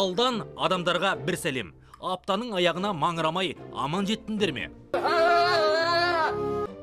Алдан адамдарға бір сәлем. Аптаның аяғына маңырамай аман жеттіңдер ме?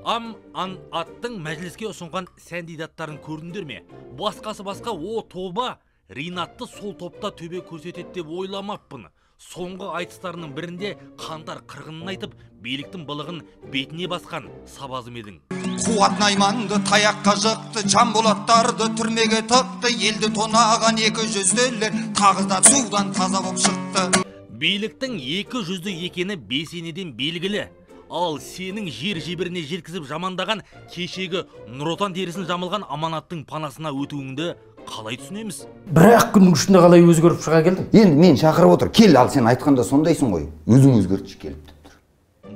Аттың мәжіліске ұсынған кандидаттарын көрдіңдер ме? Басқасы басқа, о тоба, Ринатты сол топта төбе көрсетеді деп ойламаппын. Соңғы айтыстарының бірінде қандар қырғынын айтып, биліктің былығын бетіне басқан сабазым едің. Қуат Найманды таяққа жықты, Жанболаттарды түрмеге тықты, елді тонаған 200-лер тағыда судан таза болып шықты. Биліктің 200-ді екені бесенеден белгілі. Ал сенің жер жебіріне жеткізіп жамандаған кешегі Нұр Отан терісін жамылған аманаттың панасына өтуіңді қалай түсінеміз? Бір-ақ күннің ішінде қалай өзгеріп шыға келдің? Енді мен шақырып отыр. Кел, ал сен айтқанда сондайсың ғой. Өзің өзгертші келіп тұр.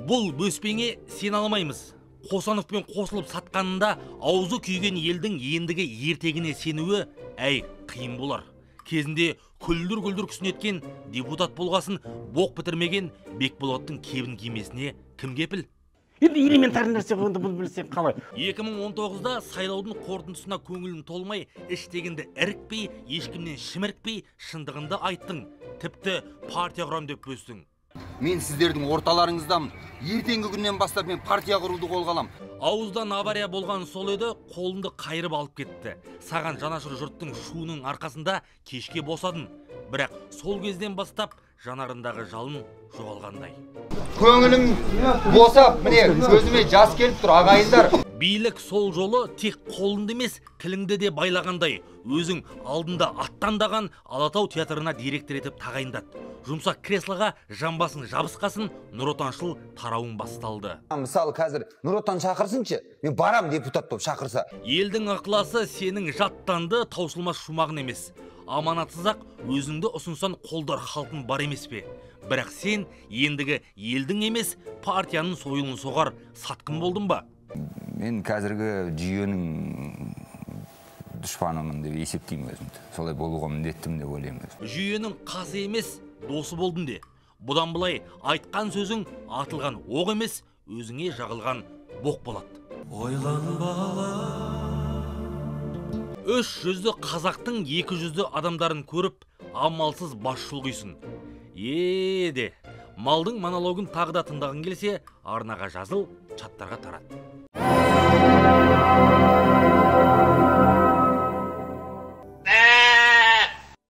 Бұл бөспеңе сен алмаймыз. Қосановпен қосылып сатқанында аузы күйген елдің ендігі ертегіне сенуі қиын болар. Кезінде күлдір күсінеткен депутат болғасын боқ бітірмеген Бекболаттың кебін кимесіне кім кепіл? Енді элементарный нәрсе қойғанда бұл білсем қалай? 2019-да сайлаудың қорытындысына көңілін толмай, іштегенді ірікпей, ешкімнен шімірікпей, шындығында айттың. Тіпті партия құрам деп бөстің. Мен сіздердің орталарыңыздамын. Ертеңгі күннен бастап мен партия құруды қолға алам. Ауыздан авария болған сол еді, қолынды қайырып алып кетті. Саған жанашыр жұрттың шуының арқасында кешке босадың. Бірақ сол кезден бастап жанарындағы жалын жоғалғандай. Көңілім босап, міне көзіме жас келіп тұр, ағайындар. Билік сол жолы тек қолыңды емес, тіліңді де байлағандай. Өзің алдында аттандаған Алатау театрына директор етіп тағайындады. Жұмсақ креслоға жамбасын жабысқасын Нұр Отаншыл тарауын басталды. Мысалы қазір Нұр Отан шақырсыншы, мен барам депутат болып шақырса. Елдің ықыласы сенің жаттанды таусылмас шумағын емес. Аманатсызақ өзіңді ұсынсан қолдар халқын бар емес пе? Бірақ сен ендігі елдің емес, партияның сойылын соғар сатқын болдың ба? Мен қазіргі жүйенің дұшпанымын деп есептеймін өзімді. Солай болуға міндеттімін деп ойлаймын. Жүйенің қасы емес, досы болдың де. Бұдан былай айтқан сөзің атылған оқ емес, өзіңе жағылған боқ болады. Ойланбала. 300-ді қазақтың 200-ді адамдарын көріп, амалсыз бас шұлғыйсың. Де, малдың монологын тағы да тыңдағың келсе, арнаға жазыл, чаттарға тарат.